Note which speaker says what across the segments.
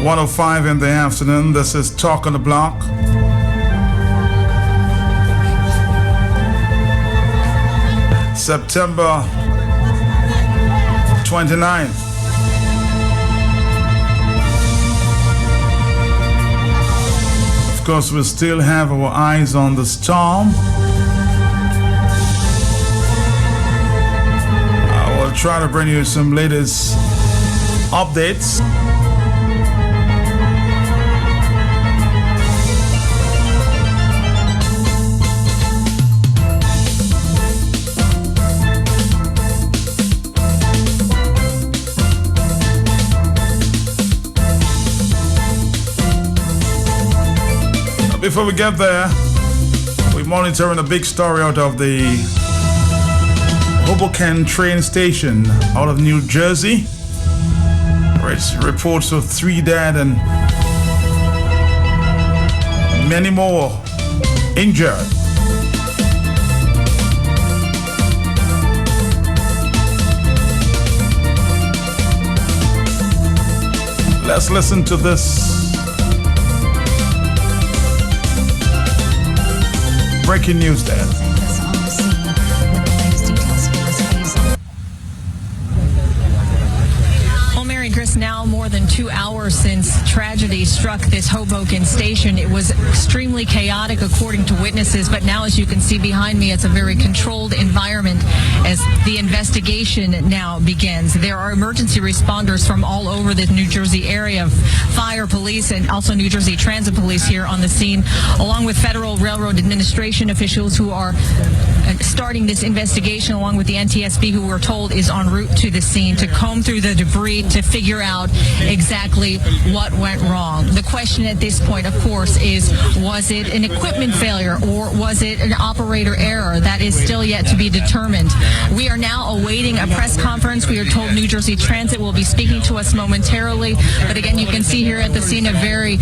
Speaker 1: 1:05 in the afternoon. This is Talk on the Block. September 29th. Of course, we still have our eyes on the storm. I will try to bring you some latest updates. Before we get there, we're monitoring a big story out of the Hoboken train station out of New Jersey. Reports of 3 dead and many more injured. Let's listen to this. Breaking news there.
Speaker 2: Chris, now more than 2 hours since tragedy struck this Hoboken station. It was extremely chaotic according to witnesses, but now as you can see behind me, it's a very controlled environment as the investigation now begins. There are emergency responders from all over the New Jersey area, fire, police, and also New Jersey Transit Police here on the scene, along with Federal Railroad Administration officials who are starting this investigation, along with the NTSB, who we're told is en route to the scene to comb through the debris to figure out exactly what went wrong. The question at this point, of course, is was it an equipment failure or was it an operator error? That is still yet to be determined. We are now awaiting a press conference. We are told New Jersey Transit will be speaking to us momentarily. But again, you can see here at the scene a very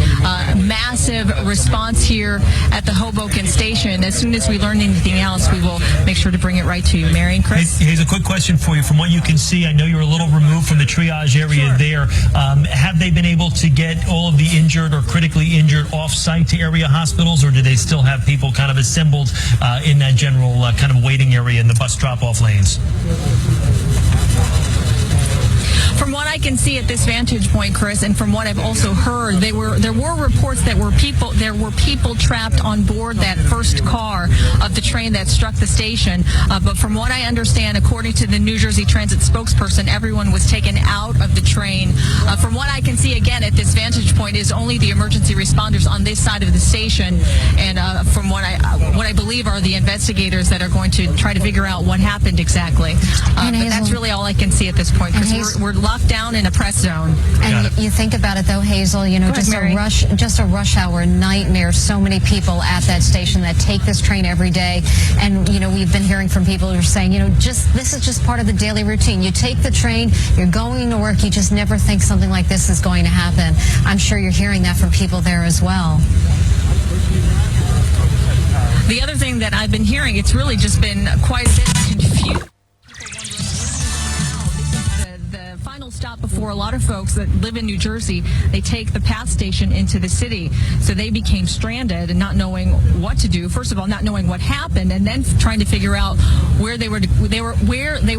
Speaker 2: massive response here at the Hoboken station. As soon as we learn anything else, we will make sure to bring it right to you. Mary and Chris?
Speaker 3: Here's a quick question for you. From what you can see, I know you're a little removed from the triage area there. Have they been able to get all of the injured or critically injured off-site to area hospitals, or do they still have people kind of assembled in that general kind of waiting area in the bus drop-off lanes?
Speaker 2: From what I can see at this vantage point, Chris, and from what I've also heard, there were reports that there were people trapped on board that first car of the train that struck the station. But from what I understand, according to the New Jersey Transit spokesperson, everyone was taken out of the train. From what I can see, again, at this vantage point, is only the emergency responders on this side of the station, and from what I believe are the investigators that are going to try to figure out what happened exactly. But that's really all I can see at this point, because we're locked down in a press zone.
Speaker 4: And you think about it, though, Hazel, you know, just a rush hour nightmare. So many people at that station that take this train every day. And, you know, we've been hearing from people who are saying, you know, this is just part of the daily routine. You take the train, you're going to work, you just never think something like this is going to happen. I'm sure you're hearing that from people there as well.
Speaker 2: The other thing that I've been hearing, it's really just been quite a bit confused. Final stop before a lot of folks that live in New Jersey, they take the PATH station into the city. So they became stranded and not knowing what to do. First of all, not knowing what happened, and then trying to figure out where they were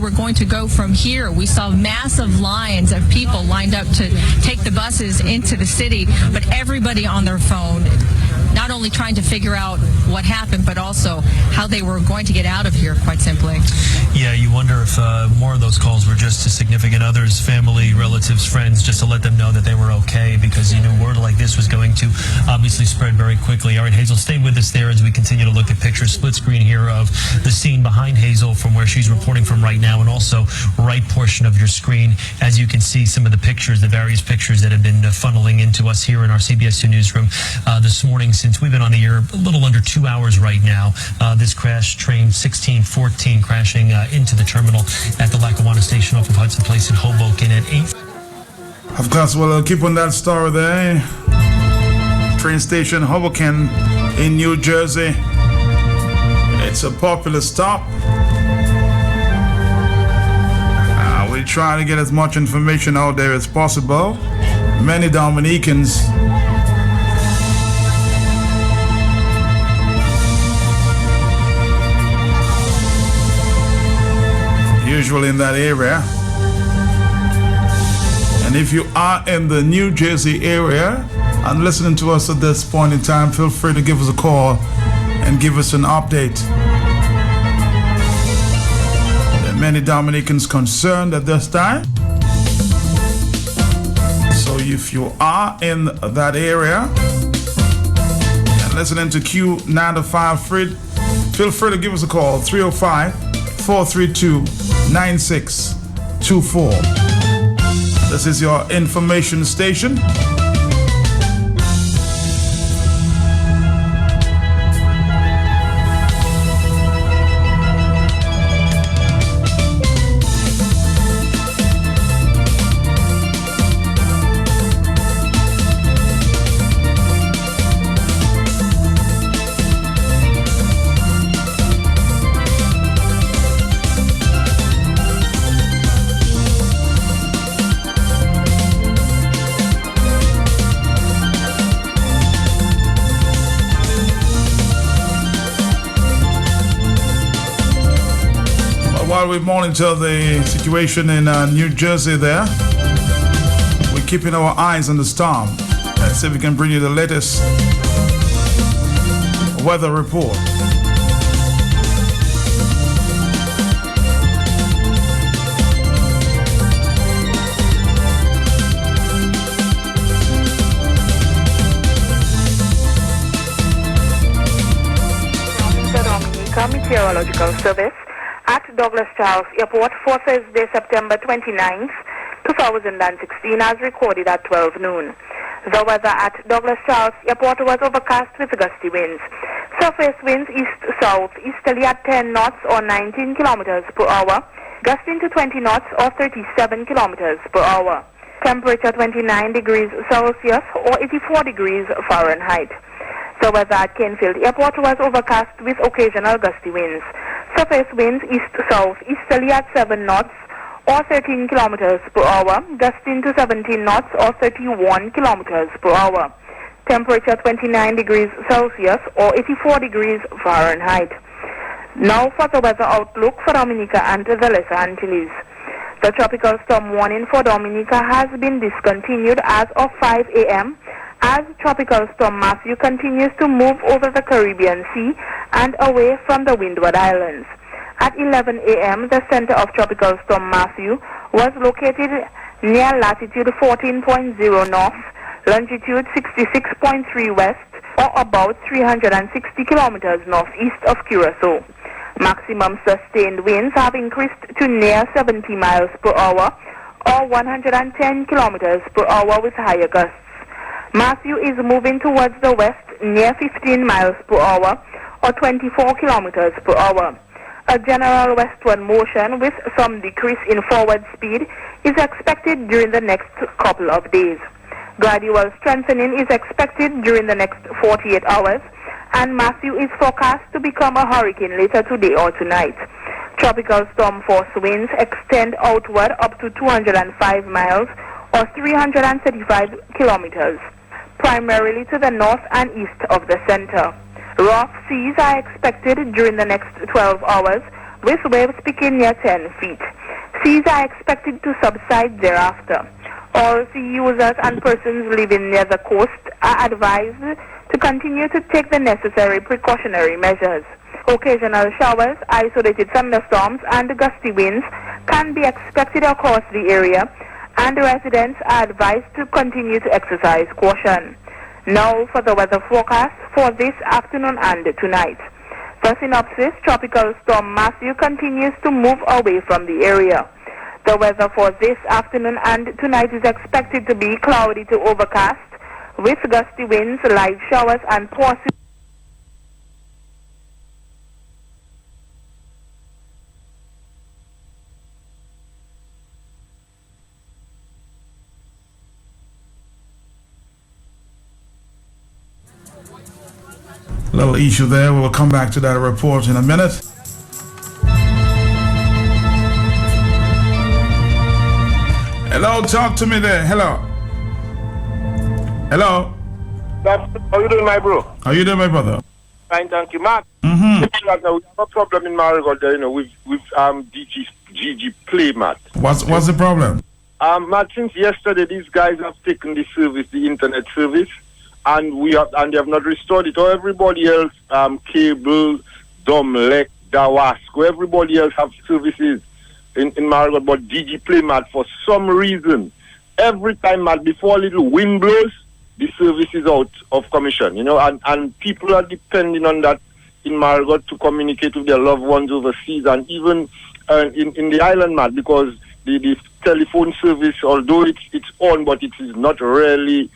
Speaker 2: going to go from here. We saw massive lines of people lined up to take the buses into the city, but everybody on their phone, not only trying to figure out what happened, but also how they were going to get out of here, quite simply.
Speaker 3: Yeah, you wonder if more of those calls were just to significant others, family, relatives, friends, just to let them know that they were okay, because you knew word like this was going to obviously spread very quickly. All right, Hazel, stay with us there as we continue to look at pictures, split screen here of the scene behind Hazel from where she's reporting from right now, and also right portion of your screen as you can see some of the pictures, the various pictures that have been funneling into us here in our CBS 2 newsroom this morning. Since we've been on the air a little under 2 hours right now, this crash, train 1614, crashing into the terminal at the Lackawanna station off of Hudson Place in Hoboken at 8.
Speaker 1: Of course, we'll keep on that story there. Train station Hoboken in New Jersey. It's a popular stop. We try to get as much information out there as possible. Many Dominicans usually in that area. And if you are in the New Jersey area and listening to us at this point in time, feel free to give us a call and give us an update. There are many Dominicans concerned at this time. So if you are in that area and listening to Q95 Fred, feel free to give us a call, 305-432-9624. This is your information station. While we monitor the situation in New Jersey there, we're keeping our eyes on the storm. Let's see if we can bring you the latest weather report.
Speaker 5: The Dominica Meteorological Service at Douglas Charles Airport for Thursday, September 29th, 2016, as recorded at 12 noon. The weather at Douglas Charles Airport was overcast with gusty winds. Surface winds east-south easterly at 10 knots or 19 kilometers per hour, gusting to 20 knots or 37 kilometers per hour. Temperature 29 degrees Celsius or 84 degrees Fahrenheit. The weather at Kenfield Airport was overcast with occasional gusty winds. Surface winds east-south easterly at 7 knots or 13 kilometers per hour, gusting to 17 knots or 31 kilometers per hour. Temperature 29 degrees Celsius or 84 degrees Fahrenheit. Now for the weather outlook for Dominica and the Lesser Antilles. The tropical storm warning for Dominica has been discontinued as of 5 a.m. as Tropical Storm Matthew continues to move over the Caribbean Sea and away from the Windward Islands. At 11 a.m., the center of Tropical Storm Matthew was located near latitude 14.0 north, longitude 66.3 west, or about 360 kilometers northeast of Curacao. Maximum sustained winds have increased to near 70 miles per hour, or 110 kilometers per hour with higher gusts. Matthew is moving towards the west near 15 miles per hour, or 24 kilometers per hour. A general westward motion with some decrease in forward speed is expected during the next couple of days. Gradual strengthening is expected during the next 48 hours, and Matthew is forecast to become a hurricane later today or tonight. Tropical storm force winds extend outward up to 205 miles or 335 kilometers, primarily to the north and east of the center. Rough seas are expected during the next 12 hours, with waves peaking near 10 feet. Seas are expected to subside thereafter. All sea users and persons living near the coast are advised to continue to take the necessary precautionary measures. Occasional showers, isolated thunderstorms, and gusty winds can be expected across the area, and residents are advised to continue to exercise caution. Now for the weather forecast for this afternoon and tonight. The synopsis: Tropical Storm Matthew continues to move away from the area. The weather for this afternoon and tonight is expected to be cloudy to overcast, with gusty winds, light showers, and possible
Speaker 1: little issue there. We'll come back to that report in a minute. Hello, talk to me there. Hello. Hello.
Speaker 6: How you doing, my bro?
Speaker 1: How you doing, my brother?
Speaker 6: Fine, thank you, Mark.
Speaker 1: Mm-hmm.
Speaker 6: We have a problem in Marigot there, with DG Play, Matt.
Speaker 1: What's the problem?
Speaker 6: Matt, since yesterday, these guys have taken the service, the internet service, and they have not restored it. Or everybody else, Cable, Domlec, Dawasco, everybody else have services in Marigot, but DG Play, Matt, for some reason, every time, Matt, before a little wind blows, the service is out of commission, and people are depending on that in Marigot to communicate with their loved ones overseas, and even in the island, Matt, because the telephone service, although it's on, but it is not really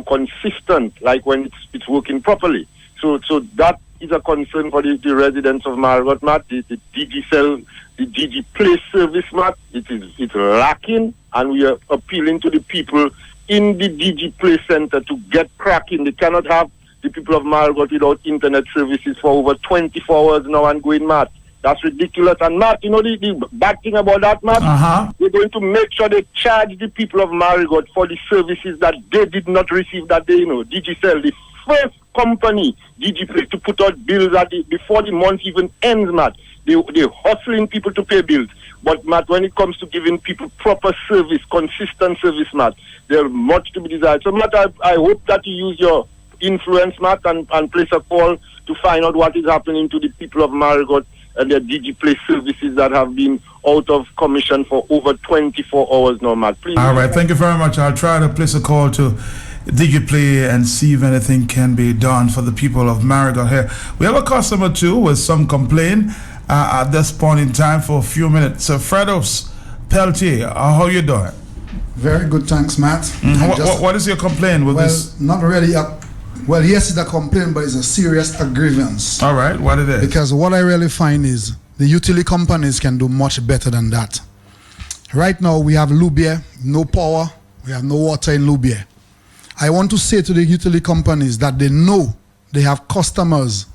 Speaker 6: consistent, like when it's working properly. So that is a concern for the residents of Marigot, Matt. The DG Play service, Matt, it's lacking, and we are appealing to the people in the DG Play Center to get cracking. They cannot have the people of Marigot without internet services for over 24 hours now and going mad. That's ridiculous. And Matt, the bad thing about that, Matt, We're going to make sure they charge the people of Marigot for the services that they did not receive that day. DigiCell, the first company, DG Play, to put out bills before the month even ends, Matt. They're hustling people to pay bills. But, Matt, when it comes to giving people proper service, consistent service, Matt, there's much to be desired. So, Matt, I hope that you use your influence, Matt, and place a call to find out what is happening to the people of Marigot and their DG Play services that have been out of commission for over 24 hours now, Matt. Please.
Speaker 1: All right, thank you very much. I'll try to place a call to DG Play and see if anything can be done for the people of Marigot here. We have a customer, too, with some complaint at this point in time for a few minutes. So, Fredos Peltier, how you doing?
Speaker 7: Very good, thanks, Matt.
Speaker 1: What is your complaint with this?
Speaker 7: Not really. Yes, it's a complaint, but it's a serious grievance.
Speaker 1: All right, what it is?
Speaker 7: Because what I really find is the utility companies can do much better than that. Right now, we have Loubier, no power, we have no water in Loubier. I want to say to the utility companies that they know they have customers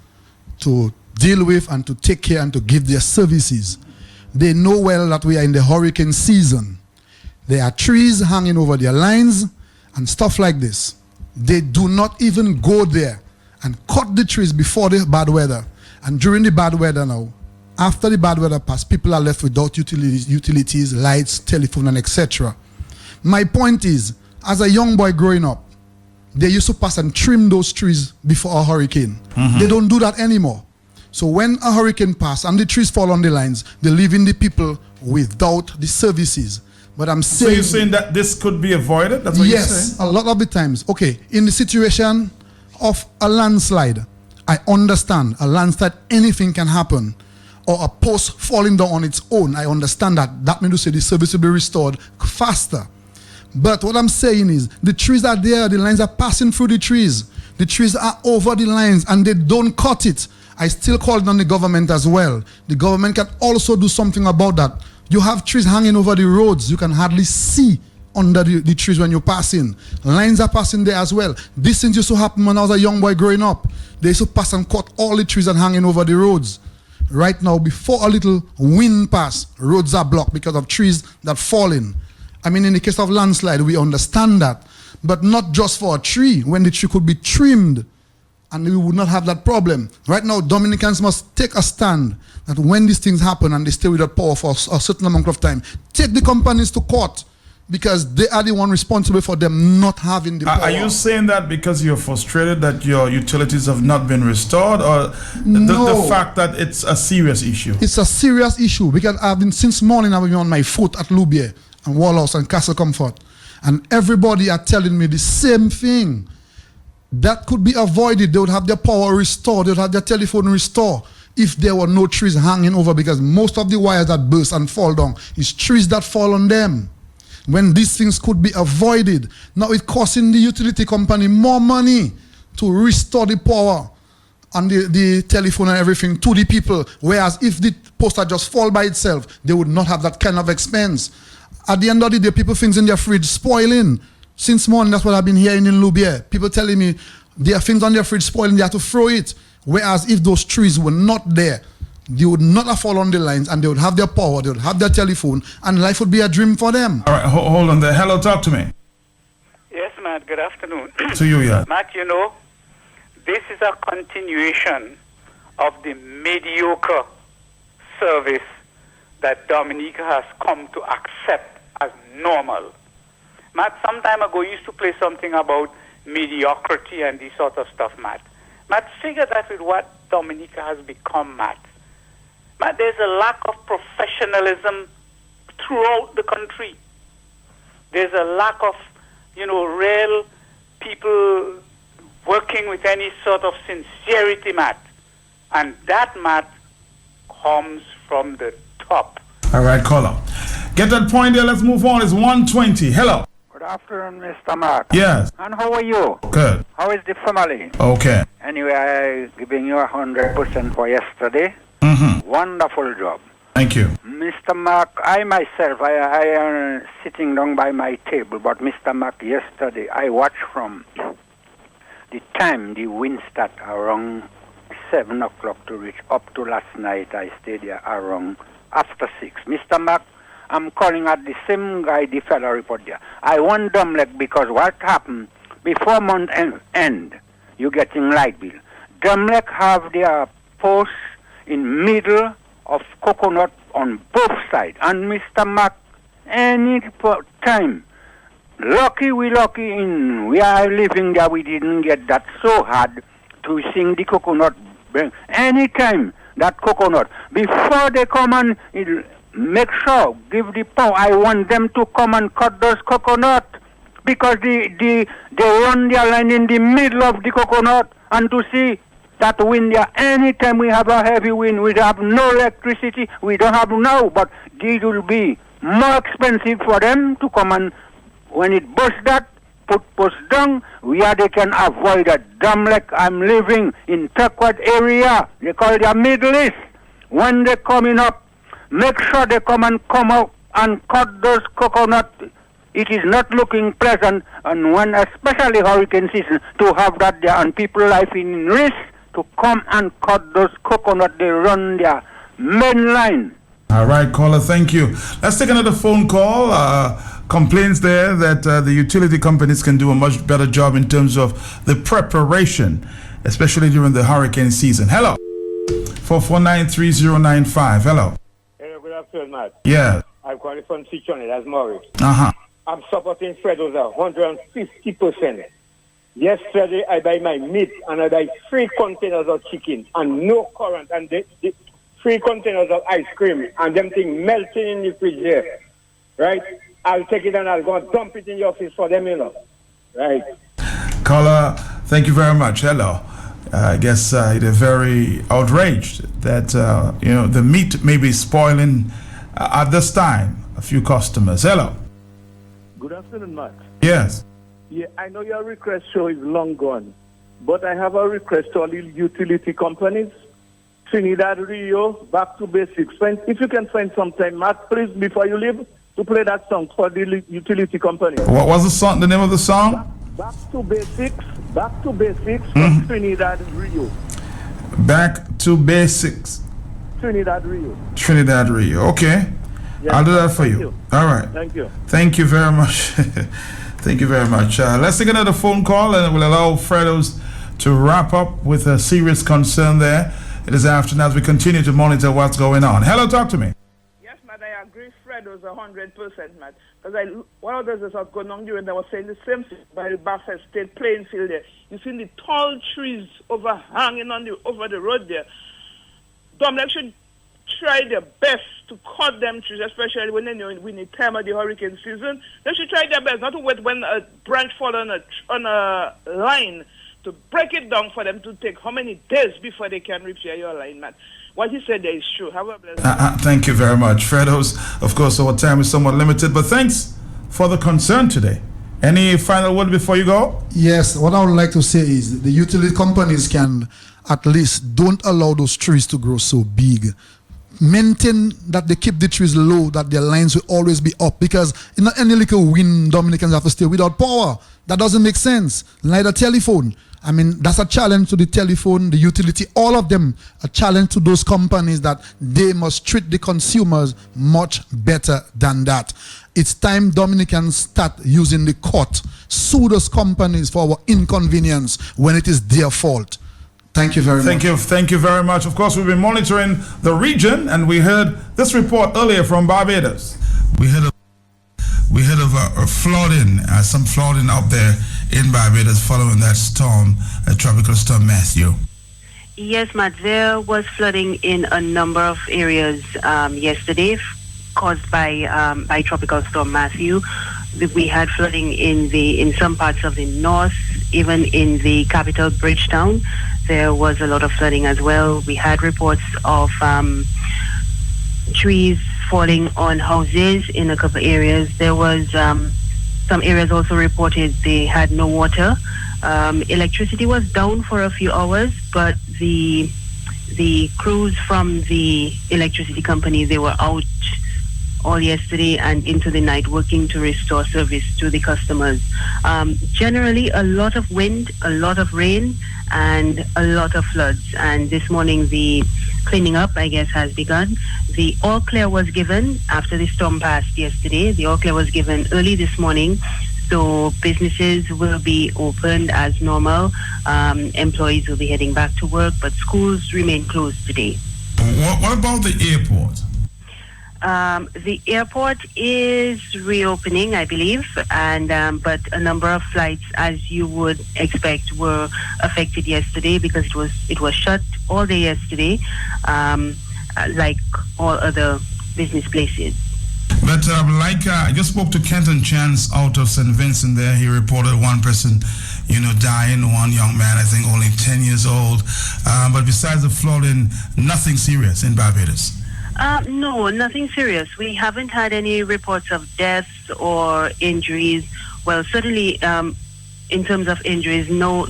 Speaker 7: to deal with and to take care and to give their services. They know well that we are in the hurricane season. There are trees hanging over their lines and stuff like this. They do not even go there and cut the trees before the bad weather. And during the bad weather now, after the bad weather passes, people are left without utilities, lights, telephone, and etc. My point is, as a young boy growing up, they used to pass and trim those trees before a hurricane. They don't do that anymore. So when a hurricane passes and the trees fall on the lines, they're leaving the people without the services. But I'm saying...
Speaker 1: So you're saying that this could be avoided? That's what you're saying?
Speaker 7: Yes, a lot of the times. Okay, in the situation of a landslide, I understand a landslide, anything can happen. Or a post falling down on its own, I understand that. That means to say the service will be restored faster. But what I'm saying is, the trees are there, the lines are passing through the trees. The trees are over the lines and they don't cut it. I still called on the government as well. The government can also do something about that. You have trees hanging over the roads. You can hardly see under the trees when you're passing. Lines are passing there as well. This thing used to happen when I was a young boy growing up. They used to pass and cut all the trees and hanging over the roads. Right now, before a little wind pass, roads are blocked because of trees that fall in. I mean, in the case of landslide, we understand that. But not just for a tree, when the tree could be trimmed, and we would not have that problem. Right now, Dominicans must take a stand that when these things happen and they stay without power for a certain amount of time, take the companies to court because they are the one responsible for them not having the power.
Speaker 1: Are you saying that because you're frustrated that your utilities have not been restored, or the fact that it's a serious issue?
Speaker 7: It's a serious issue because since morning I've been on my foot at Loubier and Wallace and Castle Comfort, and everybody are telling me the same thing. That could be avoided. They would have their power restored. They would have their telephone restored if there were no trees hanging over, because most of the wires that burst and fall down is trees that fall on them. When these things could be avoided, now it's costing the utility company more money to restore the power and the telephone and everything to the people, whereas if the post had just fall by itself, they would not have that kind of expense. At the end of the day, people things in their fridge spoiling. Since morning, that's what I've been hearing in Loubier. People telling me there are things on their fridge spoiling, they have to throw it. Whereas if those trees were not there, they would not have fallen on the lines and they would have their power, they would have their telephone, and life would be a dream for them.
Speaker 1: All right, hold on there. Hello, talk to me.
Speaker 6: Yes,
Speaker 8: Matt. Good afternoon.
Speaker 1: To you, yeah.
Speaker 8: Matt, you know, this is a continuation of the mediocre service that Dominica has come to accept as normal. Matt, some time ago, you used to play something about mediocrity and this sort of stuff, Matt. Matt, figure that with what Dominica has become, Matt. Matt, there's a lack of professionalism throughout the country. There's a lack of, real people working with any sort of sincerity, Matt. And that, Matt, comes from the top.
Speaker 1: All right, caller. Get that point there. Let's move on. It's 1:20. Hello.
Speaker 9: Good afternoon, Mr. Mark.
Speaker 1: Yes.
Speaker 9: And how are you?
Speaker 1: Good.
Speaker 9: How is the family?
Speaker 1: Okay.
Speaker 9: Anyway, I giving you 100% for yesterday.
Speaker 1: Mm-hmm.
Speaker 9: Wonderful job.
Speaker 1: Thank you.
Speaker 9: Mr. Mark, I myself, I am sitting down by my table, but Mr. Mark, yesterday I watched from the time the wind started around 7 o'clock to reach up to last night. I stayed there around after 6. Mr. Mark, I'm calling at the same guy, the fellow report there. I want Dumlek because what happened before month end, you getting light bill. Dumlek have their post in middle of coconut on both sides. And Mr. Mark, any time, lucky we are living there, we didn't get that so hard to sing the coconut. Anytime that coconut, before they come and make sure, give the power, I want them to come and cut those coconut because they run their line in the middle of the coconut and to see that wind there. Anytime we have a heavy wind, we have no electricity, we don't have now, but it will be more expensive for them to come and when it bursts that, put post down, where they can avoid a dam like I'm living in Turquoise area. They call it the Middle East. When they're coming up, make sure they come out and cut those coconuts. It is not looking pleasant, and when especially hurricane season, to have that there and people life in risk to come and cut those coconuts. They run their main line.
Speaker 1: All right, caller, thank you. Let's take another phone call. Complaints there that the utility companies can do a much better job in terms of the preparation, especially during the hurricane season. Hello. 4493095. Hello.
Speaker 10: Hello, good afternoon, Matt.
Speaker 1: Yeah.
Speaker 10: I'm calling from Cichone, that's Morris.
Speaker 1: Uh-huh.
Speaker 10: I'm supporting Fredo's 150%. Yesterday, I buy my meat and I buy 3 containers of chicken and no current and the 3 containers of ice cream and them thing melting in the fridge there. Right? I'll take it and I'll go and dump it in your office for them, Right?
Speaker 1: Caller, thank you very much. Hello. I guess they're very outraged that, the meat may be spoiling at this time. A few customers. Hello.
Speaker 11: Good afternoon, Matt.
Speaker 1: Yes.
Speaker 11: Yeah, I know your request show is long gone, but I have a request to all the utility companies. Trinidad Rio, Back to Basics. If you can find some time, Matt, please, before you leave, to play that song for the utility company.
Speaker 1: What was the song? The name of the song?
Speaker 11: Back to Basics from Trinidad Rio.
Speaker 1: Back to Basics.
Speaker 11: Trinidad Rio. Okay.
Speaker 1: Yes, I'll do that for you. All right.
Speaker 11: Thank you.
Speaker 1: Thank you very much. Thank you very much. Let's take another phone call and we'll allow Fredo's to wrap up with a serious concern there. It is afternoon as we continue to monitor what's going on. Hello, talk to me.
Speaker 12: Yes, Matt, I agree. Fredo's 100%, Matt. Because one of those that was going on during, they were saying the same thing by the Baffert State playing field there. You see the tall trees overhanging over the road there. Dominic should try their best to cut them trees, especially when in the time of the hurricane season. They should try their best not to wait when a branch falls on a line to break it down for them to take how many days before they can repair your line, man. What he said there is true. Have a blessed
Speaker 1: Thank you very much, Fredo's. Of course, our time is somewhat limited, but thanks for the concern today. Any final word before you go?
Speaker 7: Yes, what I would like to say is the utility companies can at least don't allow those trees to grow so big. Maintain that they keep the trees low, that their lines will always be up, because in any little wind, Dominicans have to stay without power. That doesn't make sense. Neither telephone. I mean, that's a challenge to the telephone, the utility, all of them, a challenge to those companies that they must treat the consumers much better than that. It's time Dominicans start using the court, sue those companies for our inconvenience when it is their fault. Thank you very much.
Speaker 1: Thank you very much. Of course, we've been monitoring the region, and we heard this report earlier from Barbados. We heard of a flooding, some flooding up there in Barbados following that storm, Tropical Storm Matthew.
Speaker 13: Yes, Matt, there was flooding in a number of areas yesterday caused by Tropical Storm Matthew. We had flooding in some parts of the north, even in the capital, Bridgetown. There was a lot of flooding as well. We had reports of trees falling on houses in a couple areas. There was some areas also reported they had no water. Electricity was down for a few hours, but the crews from the electricity company, they were out all yesterday and into the night working to restore service to the customers. Generally, a lot of wind, a lot of rain, and a lot of floods. And this morning, the cleaning up, I guess, has begun. The all clear was given after the storm passed yesterday. The all clear was given early this morning. So businesses will be opened as normal. Employees will be heading back to work, but schools remain closed today.
Speaker 1: What about the airport?
Speaker 13: The airport is reopening, I believe, and but a number of flights, as you would expect, were affected yesterday because it was shut all day yesterday, like all other business places.
Speaker 1: But I just spoke to Kenton Chance out of St. Vincent there. He reported one person, dying, one young man, I think only 10 years old. But besides the flooding, nothing serious in Barbados.
Speaker 13: No, nothing serious. We haven't had any reports of deaths or injuries. Well, certainly in terms of injuries, no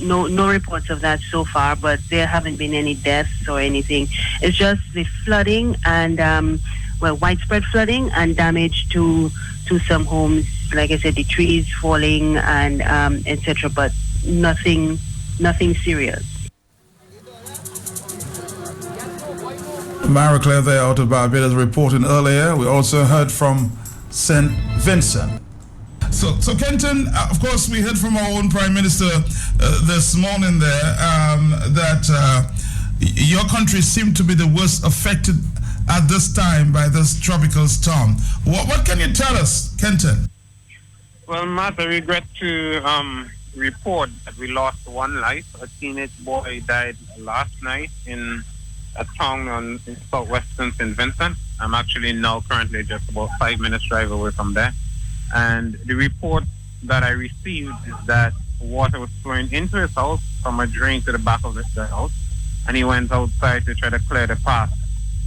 Speaker 13: reports of that so far, but there haven't been any deaths or anything. It's just the flooding and, widespread flooding and damage to some homes. Like I said, the trees falling and etc., but nothing serious.
Speaker 1: Mara Claire there out of Barbados reporting earlier. We also heard from St. Vincent. So Kenton, of course, we heard from our own Prime Minister this morning there that your country seemed to be the worst affected at this time by this tropical storm. What can you tell us, Kenton?
Speaker 14: Well, Matt, I regret to report that we lost one life. A teenage boy died last night in a town in southwestern St. Vincent. I'm actually now currently just about 5 minutes drive away from there. And the report that I received is that water was flowing into his house from a drain to the back of the house. And he went outside to try to clear the path.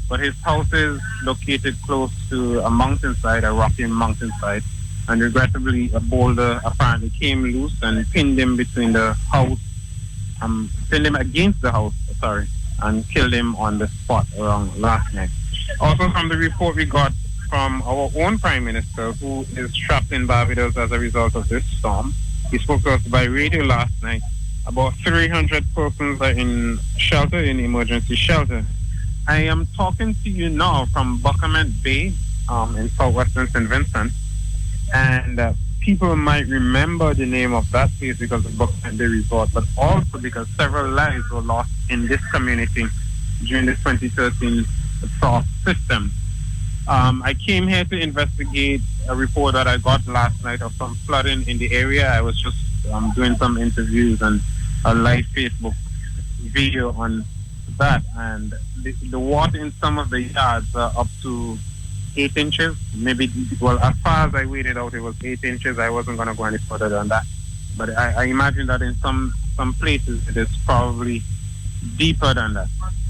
Speaker 14: But his house is located close to a mountainside, a rocky mountainside. And regrettably, a boulder apparently came loose and pinned him between the house, pinned him against the house, and killed him on the spot around last night. Also from the report we got from our own Prime Minister, who is trapped in Barbados as a result of this storm. He spoke to us by radio last night. About 300 persons are in shelter, in emergency shelter. I am talking to you now from Buckerman Bay in southwestern St. Vincent, and people might remember the name of that place because of Buckerman Bay Resort, but also because several lives were lost in this community during the 2013 SARS system. I came here to investigate a report that I got last night of some flooding in the area. I was just doing some interviews and a live Facebook video on that, and the water in some of the yards are up to 8 inches. Maybe, as far as I weighed it out, it was 8 inches. I wasn't going to go any further than that. But I imagine that in some places it is probably deeper than that.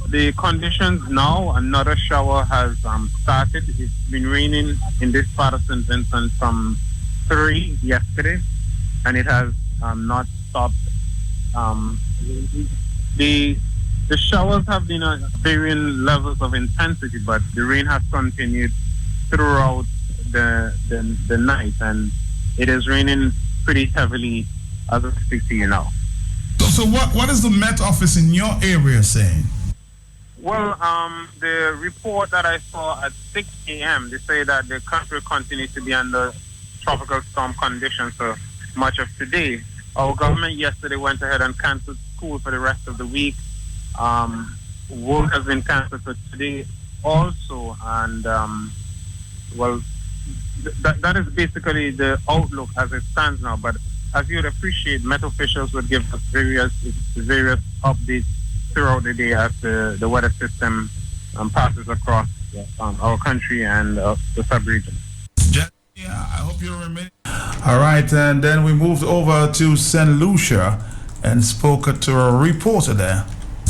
Speaker 14: The conditions now, another shower has started. It's been raining in this part of St. Vincent from 3 yesterday, and it has not stopped. The showers have been at varying levels of intensity, but the rain has continued throughout the night, and it is raining pretty heavily as I speak to you now.
Speaker 1: So what is the Met Office in your area saying?
Speaker 14: Well, the report that I saw at 6 a.m., they say that the country continues to be under tropical storm conditions for much of today. Our government yesterday went ahead and canceled school for the rest of the week. Work has been canceled for today also, and that is basically the outlook as it stands now. But as you would appreciate, Met officials would give us various updates throughout the day as the weather system passes across our country and the sub-region.
Speaker 1: Yeah, I hope you remain. All right, and then we moved over to St. Lucia and spoke to a reporter there.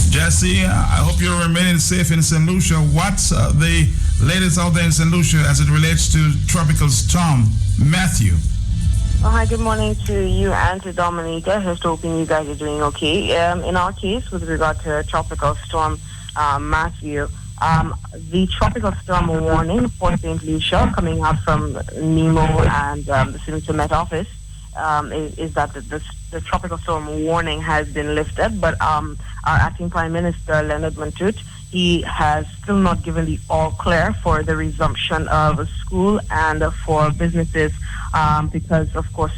Speaker 1: Jesse, I hope you're remaining safe in St. Lucia. What's the latest out there in St. Lucia as it relates to Tropical Storm Matthew?
Speaker 15: Oh, hi, good morning to you and to Dominica. Just hoping you guys are doing okay. In our case, with regard to Tropical Storm Matthew, the tropical storm warning for St. Lucia coming out from NEMO and the St. Lucia Met Office is that the tropical storm warning has been lifted, but our acting Prime Minister, Leonard Mantut, he has still not given the all clear for the resumption of school and for businesses because, of course,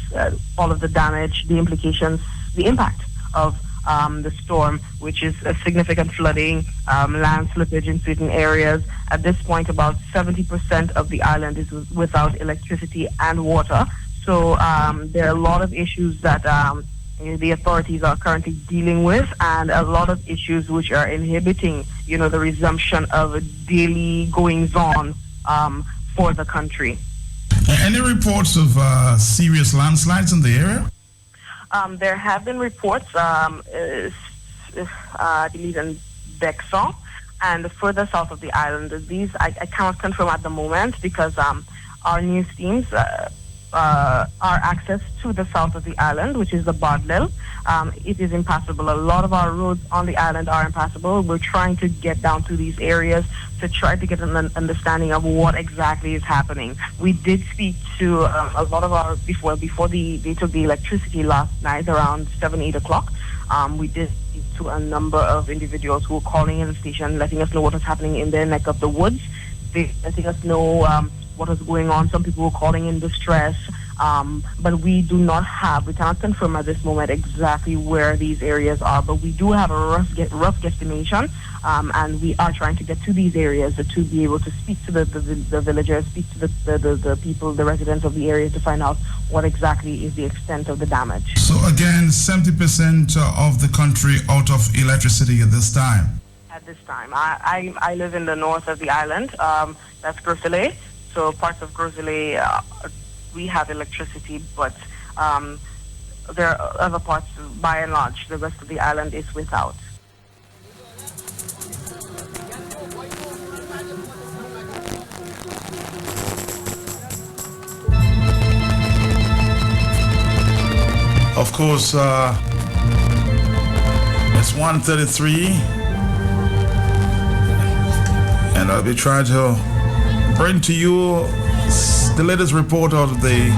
Speaker 15: all of the damage, the implications, the impact of the storm, which is a significant flooding, land slippage in certain areas. At this point, about 70% of the island is without electricity and water. So there are a lot of issues that the authorities are currently dealing with, and a lot of issues which are inhibiting, the resumption of daily goings-on for the country.
Speaker 1: Any reports of serious landslides in the area?
Speaker 15: There have been reports, I believe in Bexon and further south of the island. These I cannot confirm at the moment because our news teams are access to the south of the island, which is the Bodlel. It is impassable. A lot of our roads on the island are impassable. We're trying to get down to these areas to try to get an understanding of what exactly is happening. We did speak to a lot of our, before they took the electricity last night around 7, 8 o'clock. We did speak to a number of individuals who were calling in the station, letting us know what is happening in their neck of the woods. They letting us know what is going on. Some people were calling in distress, but we cannot confirm at this moment exactly where these areas are, but we do have a rough guesstimation, and we are trying to get to these areas to be able to speak to the villagers, speak to the people, the residents of the area, to find out what exactly is the extent of the damage.
Speaker 1: So again, 70% of the country out of electricity at this time?
Speaker 15: At this time. I live in the north of the island, that's Groselay. So parts of Groselay, we have electricity, but there are other parts, by and large, the rest of the island is without.
Speaker 1: Of course, it's 1:33, and I'll be trying to bring to you the latest report out of the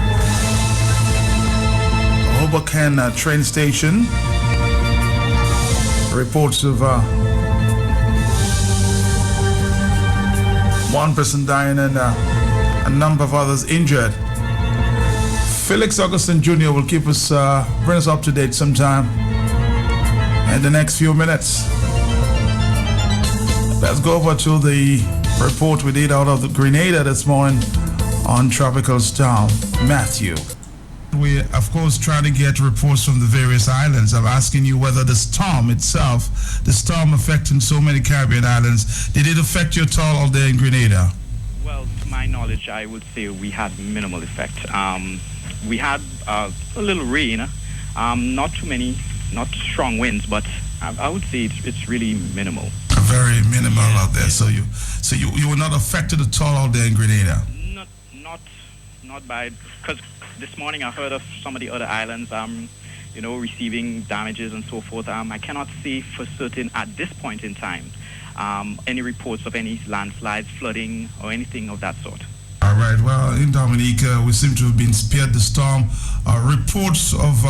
Speaker 1: Hoboken train station. Reports of one person dying and a number of others injured. Felix Augustine Jr. will keep us, bring us up to date sometime in the next few minutes. Let's go over to the report we did out of the Grenada this morning on Tropical Storm Matthew. We, of course, try to get reports from the various islands. I'm asking you whether the storm itself, the storm affecting so many Caribbean islands, did it affect you at all there in Grenada?
Speaker 16: Well, to my knowledge, I would say we had minimal effect. We had a little rain, not too many, not strong winds, but I would say it's really minimal.
Speaker 1: Very minimal out there. So you were not affected at all out there in Grenada?
Speaker 16: Not by, because this morning I heard of some of the other islands, receiving damages and so forth. I cannot say for certain at this point in time any reports of any landslides, flooding, or anything of that sort.
Speaker 1: All All right. Well, in Dominica, we seem to have been spared the storm. Reports of,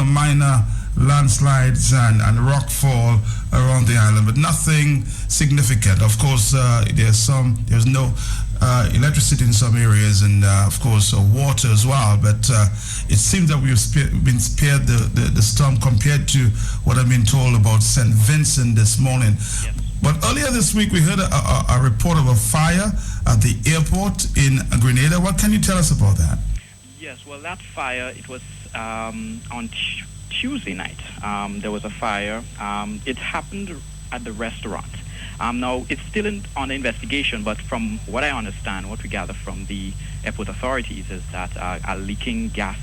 Speaker 1: minor landslides and rockfall around the island, but nothing significant. Of course, there's no electricity in some areas, and of course water as well. But it seems that we've been spared the storm compared to what I've been told about St. Vincent this morning. Yes. But earlier this week, we heard a report of a fire at the airport in Grenada. What can you tell us about that?
Speaker 16: Yes, well, that fire, it was on Tuesday night. There was a fire. It happened at the restaurant. Now, it's still on investigation, but from what I understand, what we gather from the airport authorities is that a leaking gas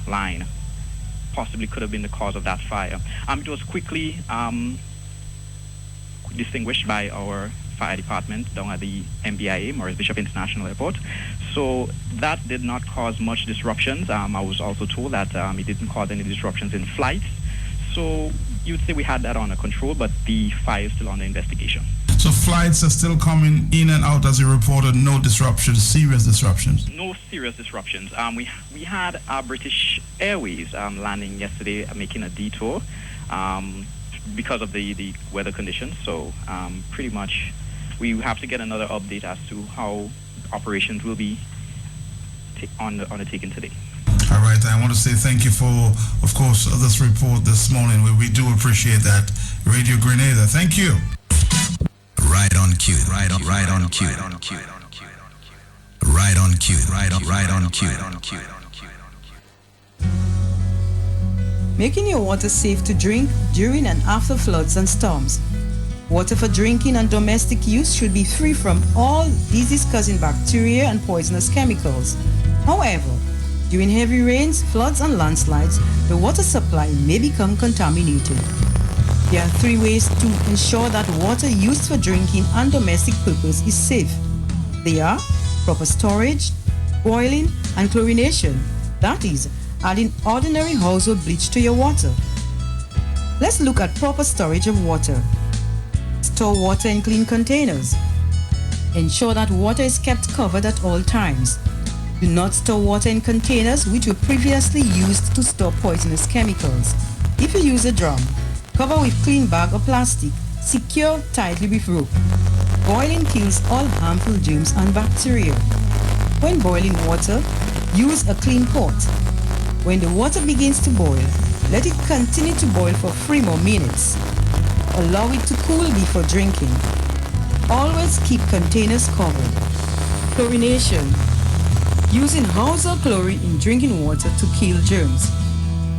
Speaker 16: line possibly could have been the cause of that fire. It was quickly distinguished by our fire department down at the MBIA, Maurice Bishop International Airport. So that did not cause much disruptions. I was also told that it didn't cause any disruptions in flights. So you'd say we had that under control, but the fire is still under investigation.
Speaker 1: So flights are still coming in and out, as you reported. No disruptions, serious disruptions?
Speaker 16: No serious disruptions. We had British Airways landing yesterday, making a detour because of the weather conditions. So pretty much we have to get another update as to how operations will be undertaken today.
Speaker 1: All right, I want to say thank you for, of course, this report this morning. We do appreciate that. Radio Grenada, thank you.
Speaker 17: Right on cue. Right on cue. Right on cue. Right on cue.
Speaker 18: Making your water safe to drink during and after floods and storms. Water for drinking and domestic use should be free from all disease-causing bacteria and poisonous chemicals. However, during heavy rains, floods and landslides, the water supply may become contaminated. There are 3 ways to ensure that water used for drinking and domestic purpose is safe. They are proper storage, boiling, and chlorination. That is, adding ordinary household bleach to your water. Let's look at proper storage of water. Store water in clean containers. Ensure that water is kept covered at all times. Do not store water in containers which were previously used to store poisonous chemicals. If you use a drum, cover with clean bag or plastic, secure tightly with rope. Boiling kills all harmful germs and bacteria. When boiling water, use a clean pot. When the water begins to boil, let it continue to boil for 3 more minutes. Allow it to cool before drinking. Always keep containers covered. Chlorination. Using household chlorine in drinking water to kill germs.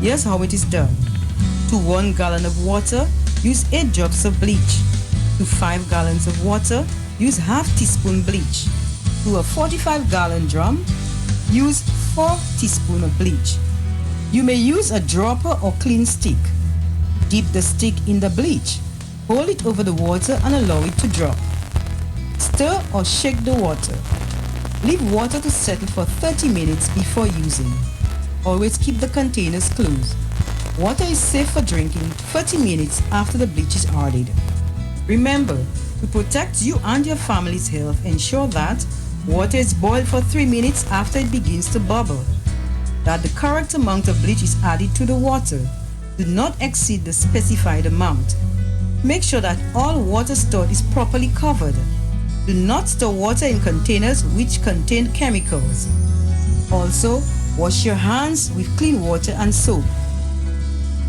Speaker 18: Here's how it is done. To 1 gallon of water, use 8 drops of bleach. To 5 gallons of water, use half teaspoon bleach. To a 45-gallon drum, use 4 teaspoons of bleach. You may use a dropper or clean stick. Dip the stick in the bleach. Hold it over the water and allow it to drop. Stir or shake the water. Leave water to settle for 30 minutes before using. Always keep the containers closed. Water is safe for drinking 30 minutes after the bleach is added. Remember, to protect you and your family's health, ensure that water is boiled for 3 minutes after it begins to bubble. That the correct amount of bleach is added to the water. Do not exceed the specified amount. Make sure that all water stored is properly covered. Do not store water in containers which contain chemicals. Also, wash your hands with clean water and soap.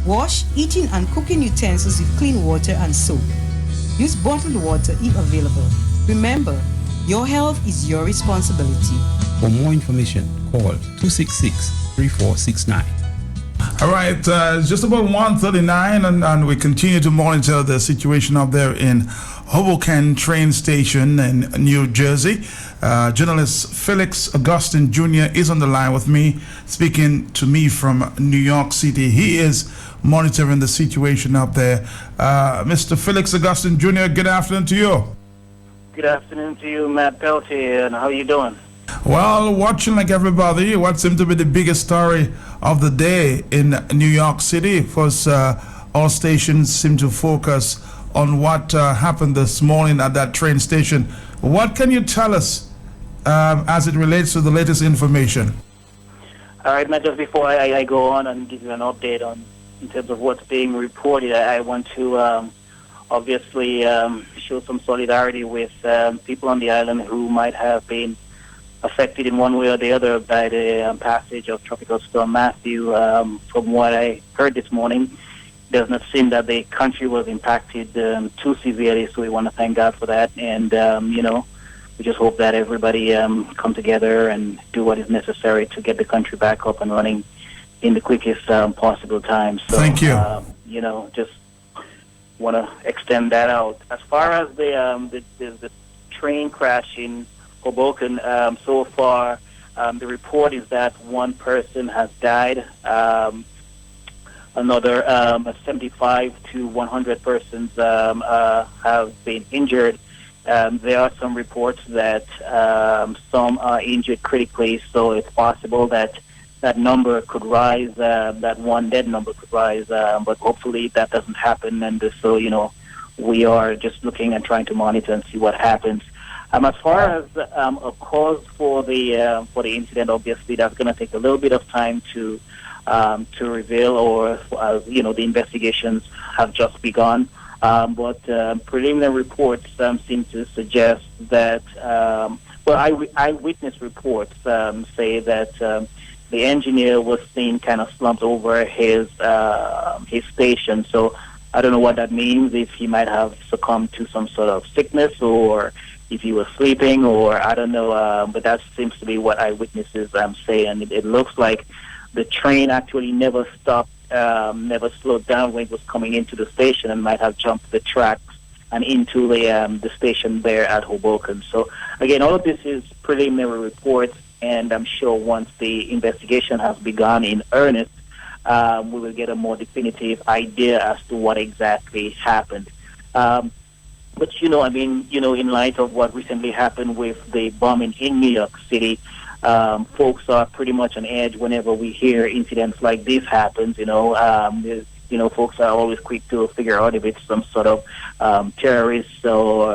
Speaker 18: Wash eating and cooking utensils with clean water and soap. Use bottled water if available. Remember, your health is your responsibility.
Speaker 19: For more information, call 266-3469.
Speaker 1: All right, it's just about 1:39, and we continue to monitor the situation up there in Hoboken train station in New Jersey. Journalist Felix Augustine Jr. is on the line with me, speaking to me from New York City. He is monitoring the situation up there. Mr. Felix Augustine Jr., good afternoon to you.
Speaker 20: Good afternoon to you, Matt Peltier, and how you doing?
Speaker 1: Well, watching like everybody, what seemed to be the biggest story of the day in New York City. Of course, all stations seem to focus on what happened this morning at that train station. What can you tell us as it relates to the latest information.
Speaker 20: All right, Matt, just before I go on and give you an update on in terms of what's being reported, I want to obviously show some solidarity with people on the island who might have been affected in one way or the other by the passage of Tropical Storm Matthew. From what I heard this morning, it does not seem that the country was impacted too severely, so we want to thank God for that. And, we just hope that everybody come together and do what is necessary to get the country back up and running in the quickest possible time. So,
Speaker 1: thank you.
Speaker 20: Just want to extend that out. As far as the train crash in Hoboken, so far the report is that one person has died. Another 75 to 100 persons have been injured. There are some reports that some are injured critically, so it's possible that that number could rise, that one dead number could rise, but hopefully that doesn't happen. And so, we are just looking and trying to monitor and see what happens. As far as a cause for the incident, obviously that's going to take a little bit of time to reveal, or the investigations have just begun. But preliminary reports seem to suggest that, eyewitness reports say that the engineer was seen kind of slumped over his station. So I don't know what that means, if he might have succumbed to some sort of sickness, or if he was sleeping, or I don't know. But that seems to be what eyewitnesses say, and it looks like the train actually never stopped. Never slowed down when it was coming into the station, and might have jumped the tracks and into the station there at Hoboken. So again, all of this is preliminary reports, and I'm sure once the investigation has begun in earnest, we will get a more definitive idea as to what exactly happened. But in light of what recently happened with the bombing in New York City, folks are pretty much on edge whenever we hear incidents like this happens. Folks are always quick to figure out if it's some sort of terrorists or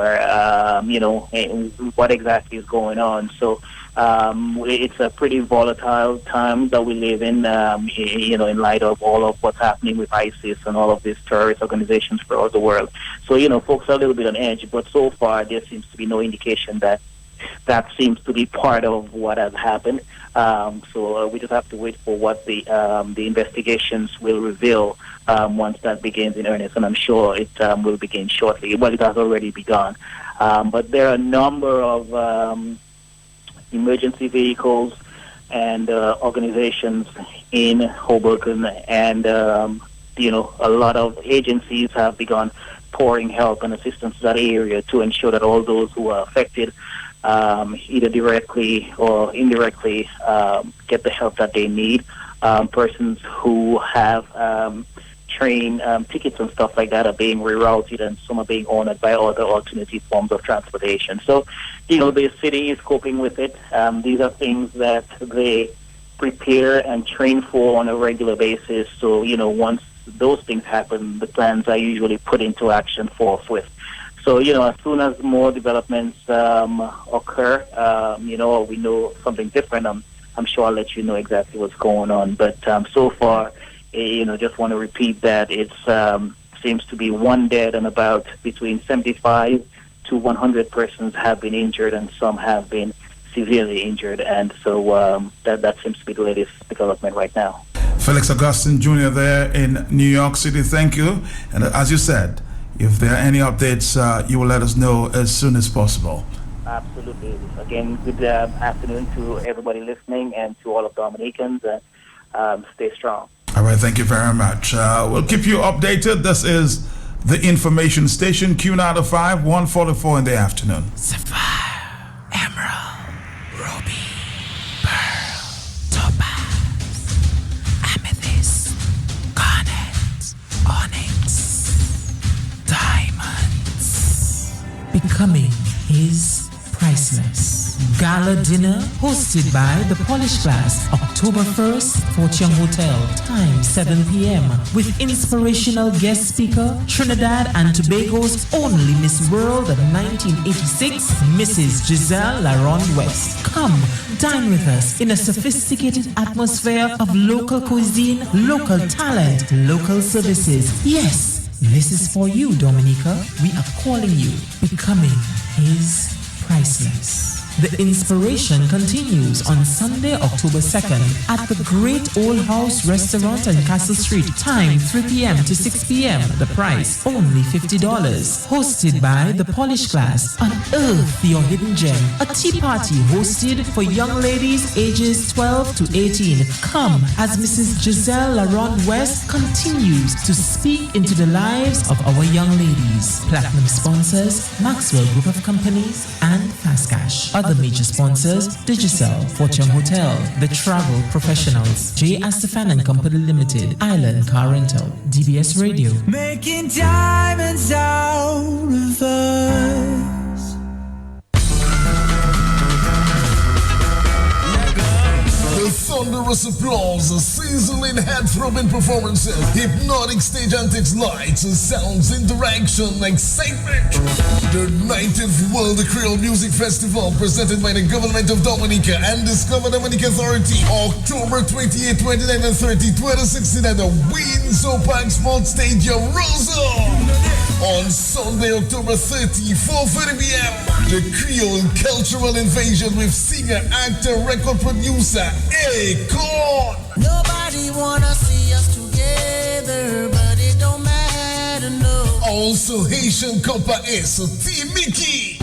Speaker 20: what exactly is going on. So it's a pretty volatile time that we live in. In light of all of what's happening with ISIS and all of these terrorist organizations throughout the world. So folks are a little bit on edge. But so far, there seems to be no indication that seems to be part of what has happened. So we just have to wait for what the investigations will reveal once that begins in earnest, and I'm sure it will begin shortly. Well, it has already begun. But there are a number of emergency vehicles and organizations in Hoboken, and a lot of agencies have begun pouring help and assistance to that area to ensure that all those who are affected, either directly or indirectly, get the help that they need. Persons who have train tickets and stuff like that are being rerouted, and some are being honored by other alternative forms of transportation. So, the city is coping with it. These are things that they prepare and train for on a regular basis. So, once those things happen, the plans are usually put into action forthwith. So, as soon as more developments occur, or we know something different, I'm sure I'll let you know exactly what's going on. But so far, just want to repeat that it seems to be one dead, and about between 75 to 100 persons have been injured, and some have been severely injured. And so that seems to be the latest development right now.
Speaker 1: Felix Augustine Jr. there in New York City, thank you. And as you said, if there are any updates, you will let us know as soon as possible.
Speaker 20: Absolutely. Again, good afternoon to everybody listening, and to all of Dominicans. Stay strong.
Speaker 1: All right, thank you very much. We'll keep you updated. This is the information station, Q95, 1:44 in the afternoon.
Speaker 21: Sapphire, emerald, ruby, pearl, topaz, amethyst, garnet, onyx, diamonds. Becoming is priceless. Gala Gala Dinner hosted by The Polished Glass, October 1st, Fort Young Hotel, time 7 p.m. with inspirational guest speaker, Trinidad and Tobago's only Miss World of 1986, Mrs. Giselle Laronde West. Come, dine with us in a sophisticated atmosphere of local cuisine, local talent, local services. Yes, this is for you, Dominica. We are calling you. Becoming is priceless. The inspiration continues on Sunday, October 2nd at the Great Old House Restaurant on Castle Street. Time 3 p.m. to 6 p.m. The price only $50. Hosted by The Polished Glass. Unearth your hidden gem. A tea party hosted for young ladies ages 12 to 18. Come as Mrs. Giselle Laronde West continues to speak into the lives of our young ladies. Platinum sponsors, Maxwell Group of Companies and Fast Cash. Other major sponsors, Digicel, Fort Young Hotel, The Travel Professionals, J. Astefan and Company Limited, Island Car Rental, DBS Radio. Making diamonds out of us.
Speaker 4: The thunderous applause, sizzling head-throbbing performances, hypnotic stage antics, lights and sounds, interaction, excitement. The 19th World Creole Music Festival presented by the Government of Dominica and Discover Dominica Authority, October 28, 29 and 30, 2016 at the Windsor Park Sports Stadium, Roseau. On Sunday, October 30, 4:30 p.m., the Creole Cultural Invasion with singer, actor, record producer, Akon.
Speaker 21: Nobody wanna see us together, but it don't matter, no.
Speaker 4: Also, Haitian Compa S, T. Mickey.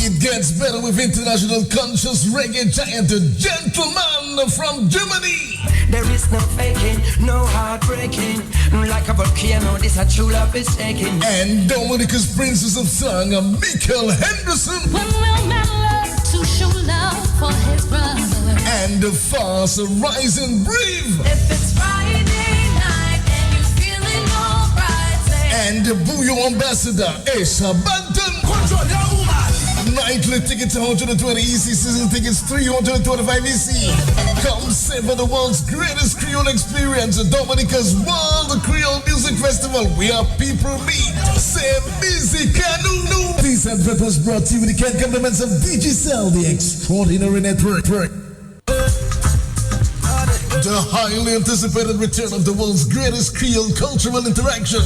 Speaker 4: It gets better with international conscious reggae giant, the Gentleman from Germany.
Speaker 21: There is no faking, no heartbreaking. Like a volcano, this a true love is taking.
Speaker 4: And Dominica's Princess of Song, Michael Henderson.
Speaker 21: When will man learn to show love for his brother?
Speaker 4: And the fast rising brave.
Speaker 21: If it's Friday night and you're feeling alright,
Speaker 4: and the Bouillon Ambassador, Esha Banton. Control your woman. Nightly tickets 120 EC, season tickets 325 EC. Come savor the world's greatest Creole experience, Dominica's World Creole Music Festival, where people meet. Say Musicanu. This advert was brought to you with the kind compliments of Digicel, the extraordinary network. The highly anticipated return of the world's greatest Creole cultural interaction.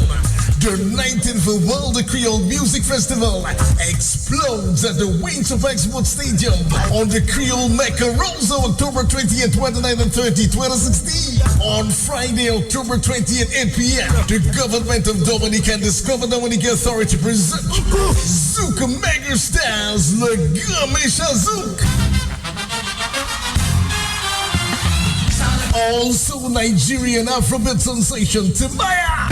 Speaker 4: The 19th World Creole Music Festival explodes at the Windsor Park Sports Stadium on the Creole Mecca Roseau, October 20th, 29th and 30, 2016. On Friday, October 20th, 8 p.m., the Government of Dominica and Discover Dominica Authority present Zouk Mega Stars, Le Gamisha Zouk. Also, Nigerian Afrobeat sensation Timaya.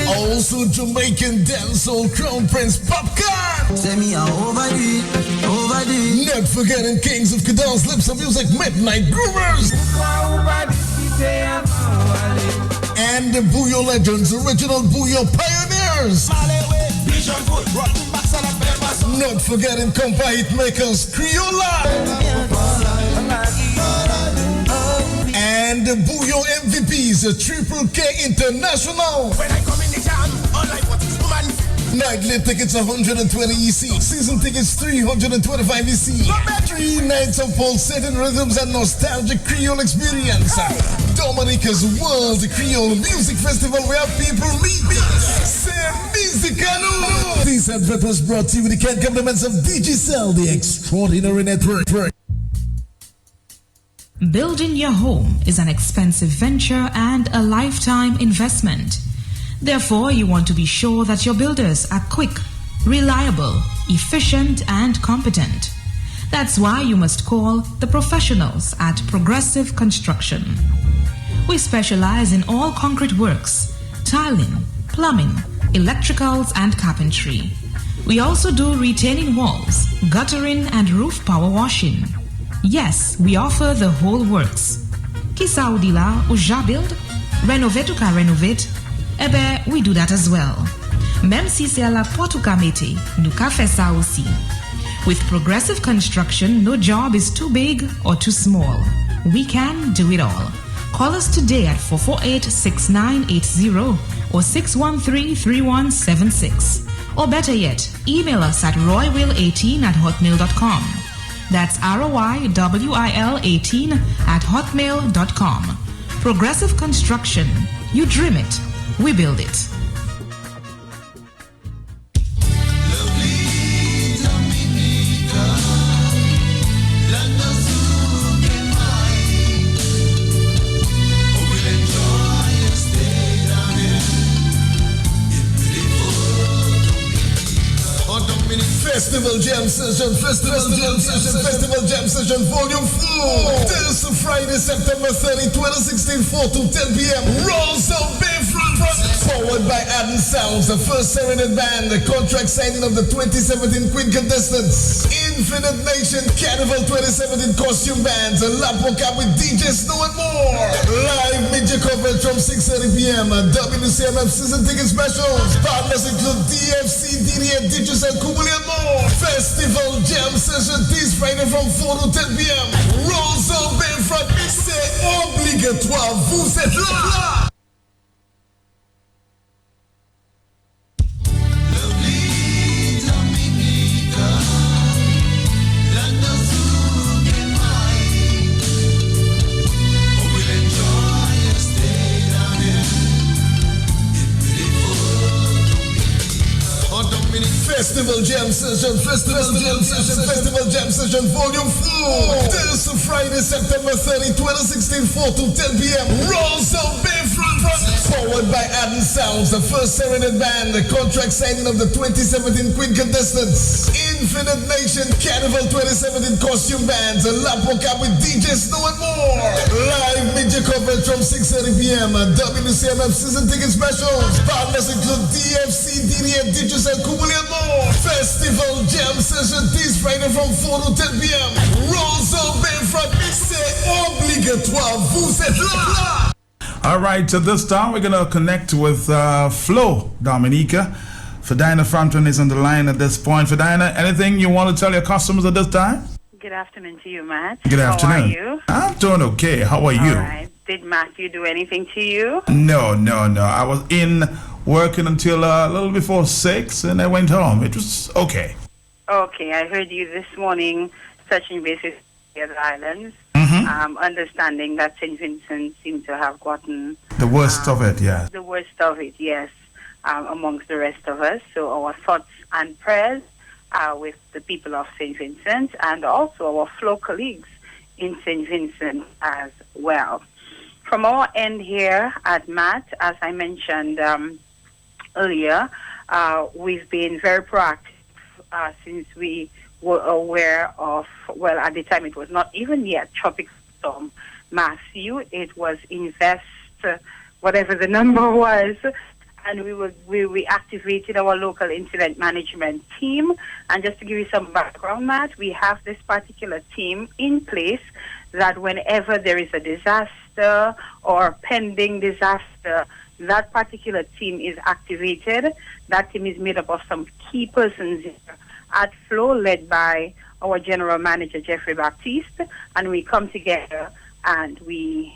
Speaker 4: Also, Jamaican dancehall Crown Prince Popcorn. Not forgetting Kings of Kadal's Lips of Music, Midnight Groovers. And the Bouillon Legends, original Bouillon Pioneers. Not forgetting Compa Hitmakers, Creola. And the Bouillon MVPs, Triple K International. When I come in the town, all I want is woman. Nightly tickets 120 EC. Season tickets 325 EC. 3 nights of pulsating rhythms and nostalgic Creole experience. Dominica's World Creole Music Festival, where people meet. C'est Musicanu. This advert was brought to you with the kind compliments of Digicel, the extraordinary network.
Speaker 22: Building your home is an expensive venture and a lifetime investment. Therefore, you want to be sure that your builders are quick, reliable, efficient, and competent. That's why you must call the professionals at Progressive Construction. We specialize in all concrete works, tiling, plumbing, electricals, and carpentry. We also do retaining walls, guttering, and roof power washing. Yes, we offer the whole works. Ki sa ou di la ou ja build? Renovate ou ka renovate? We do that as well. Même si c'est à la porte ou kamete, nous ka fait ça aussi. With Progressive Construction, no job is too big or too small. We can do it all. Call us today at 448-6980 or 613-3176. Or better yet, email us at roywil18@hotmail.com. That's ROYWIL18@hotmail.com. Progressive Construction. You dream it. We build it.
Speaker 4: Festival Jam Session, Festival Jam Session Volume 4. This Friday, September 30, 2016, 4 to 10 p.m. Rolls of Bayfront. Forward by Adden Sounds, the first serenade band, the contract signing of the 2017 Queen contestants. Infinite Nation Carnival 2017 costume bands, a Lapoca with DJ Snow and more. Live media coverage from 6:30 p.m. WCMF season ticket specials. Partners include DFC, DDA, Digis, and Kumuli and more. Festival Jam Session this Friday from 4 to 10 p.m. Rolls of Bayfront, c'est obligatoire, vous êtes là. Festival Jam Session, Festival Jam Session Volume 4. This Friday, September 30, 2016, 4 to 10 p.m. Rolls of Bayfront. Forward by Adden Sounds, the first serenade band, the contract signing of the 2017 Queen contestants. Infinite Nation Carnival 2017 costume bands, a Lapoca with DJ Snow and more. Live media coverage from 6:30 p.m. WCMF season ticket specials. Partners include DFC, DDA, Digis, and Kumuli and more. Festival Jam Session this Friday from 4 to 10 p.m. Rolls of Bayfront, c'est obligatoire, vous êtes là.
Speaker 1: All right, so this time we're going to connect with Flo Dominica. Fidina Frampton is on the line at this point. Fidina, anything you want to tell your customers at this time?
Speaker 2: Good afternoon to you, Matt.
Speaker 1: Good afternoon.
Speaker 2: How are you?
Speaker 1: I'm doing okay. How are you?
Speaker 2: All right. Did Matthew do anything to you?
Speaker 1: No. I was in working until a little before 6 and I went home. It was okay.
Speaker 2: Okay, I heard you this morning touching base with the other islands. Understanding that St. Vincent seemed to have gotten
Speaker 1: the worst of it, yeah.
Speaker 2: The worst of it, yes, amongst the rest of us. So our thoughts and prayers are with the people of St. Vincent and also our flow colleagues in St. Vincent as well. From our end here at MAT, as I mentioned earlier, we've been very proactive since we were aware of, well, at the time it was not even yet Tropical Storm Matthew, it was Invest, whatever the number was, and we activated our local incident management team. And just to give you some background, Matt, we have this particular team in place that whenever there is a disaster or pending disaster, that particular team is activated. That team is made up of some key persons here at Flow, led by our general manager, Jeffrey Baptiste, and we come together and we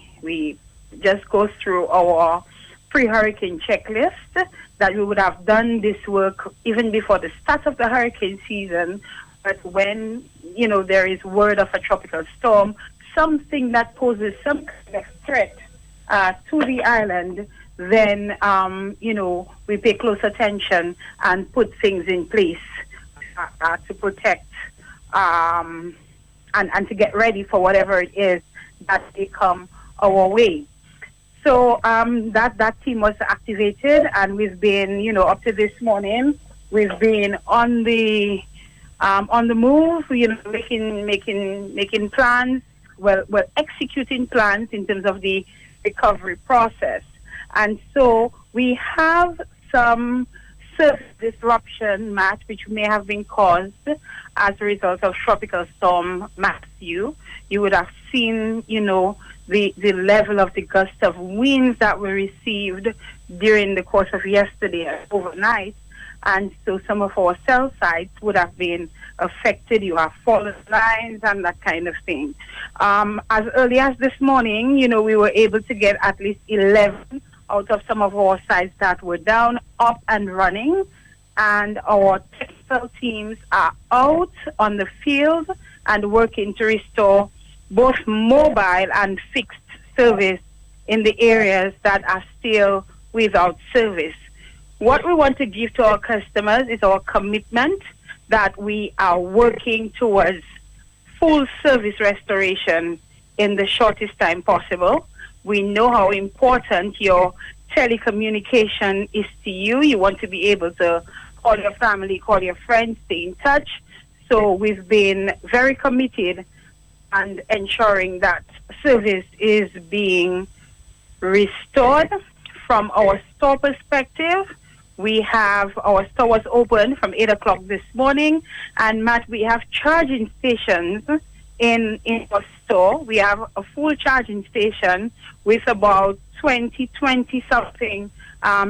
Speaker 2: just go through our pre-hurricane checklist that we would have done this work even before the start of the hurricane season. But when, there is word of a tropical storm, something that poses some kind of threat to the island, then, we pay close attention and put things in place to protect and to get ready for whatever it is that may come our way. So that team was activated, and we've been, up to this morning, we've been on the move, making plans, well, executing plans in terms of the recovery process. And so we have some service disruption, Matt, which may have been caused as a result of Tropical Storm Matthew. You would have seen, the level of the gust of winds that we received during the course of yesterday overnight. and so some of our cell sites would have been affected. You have fallen lines and that kind of thing. As early as this morning, we were able to get at least 11 out of some of our sites that were down, up and running, and our technical teams are out on the field and working to restore both mobile and fixed service in the areas that are still without service. What we want to give to our customers is our commitment that we are working towards full service restoration in the shortest time possible. We know how important your telecommunication is to you. You want to be able to call your family, call your friends, stay in touch. So we've been very committed and ensuring that service is being restored. From our store perspective, we have our store was open from 8 o'clock this morning, and Matt, we have charging stations in our store. We have a full charging station with about 20 something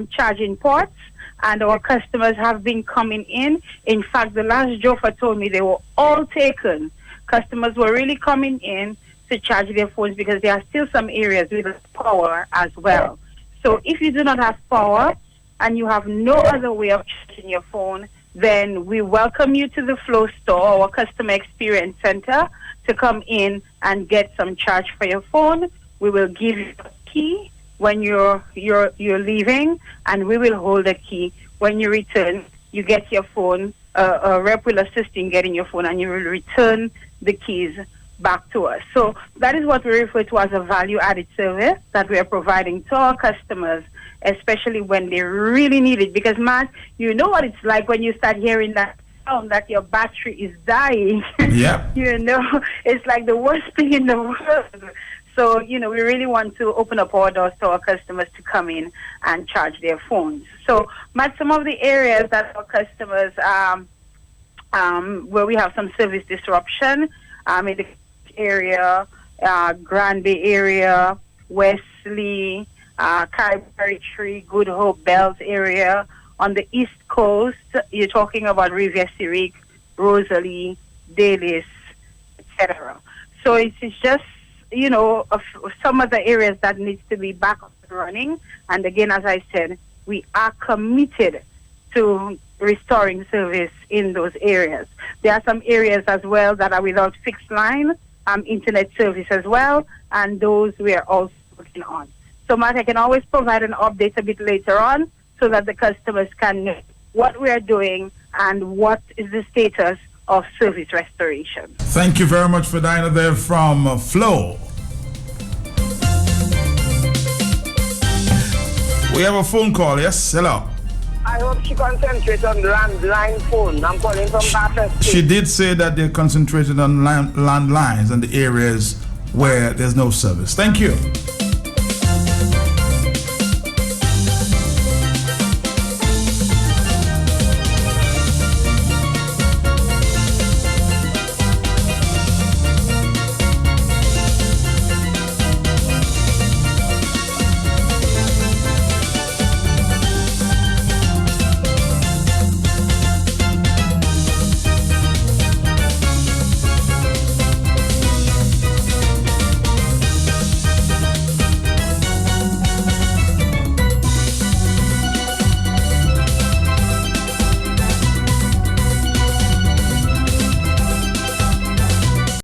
Speaker 2: charging ports, and our customers have been coming in. In fact, the last Jofa told me they were all taken. Customers were really coming in to charge their phones because there are still some areas with power as well. So if you do not have power and you have no other way of charging your phone, then we welcome you to the Flow store, our customer experience center, to come in and get some charge for your phone. We will give you a key when you're leaving, and we will hold a key. When you return, you get your phone. A rep will assist in getting your phone, and you will return the keys back to us. So that is what we refer to as a value-added service that we are providing to our customers, especially when they really need it. Because, Matt, you know what it's like when you start hearing that sound that your battery is dying.
Speaker 1: Yeah.
Speaker 2: It's like the worst thing in the world. So, we really want to open up our doors to our customers to come in and charge their phones. So, Matt, some of the areas that our customers, where we have some service disruption, in the area, Grand Bay area, Wesley, Carberry Tree, Good Hope, Bells area. On the East Coast, you're talking about Riviera Cyric, Rosalie, Dalis, etc. So it's just, some of the areas that needs to be back up and running. And again, as I said, we are committed to restoring service in those areas. There are some areas as well that are without fixed line, internet service as well, and those we are also working on. So, Matt, I can always provide an update a bit later on so that the customers can know what we are doing and what is the status of service restoration.
Speaker 1: Thank you very much for Dinah there from Flow. We have a phone call, yes? Hello.
Speaker 3: I hope she concentrates on landline phone. I'm calling from Bathurst.
Speaker 1: She did say that they're concentrated on landlines and the areas where there's no service. Thank you.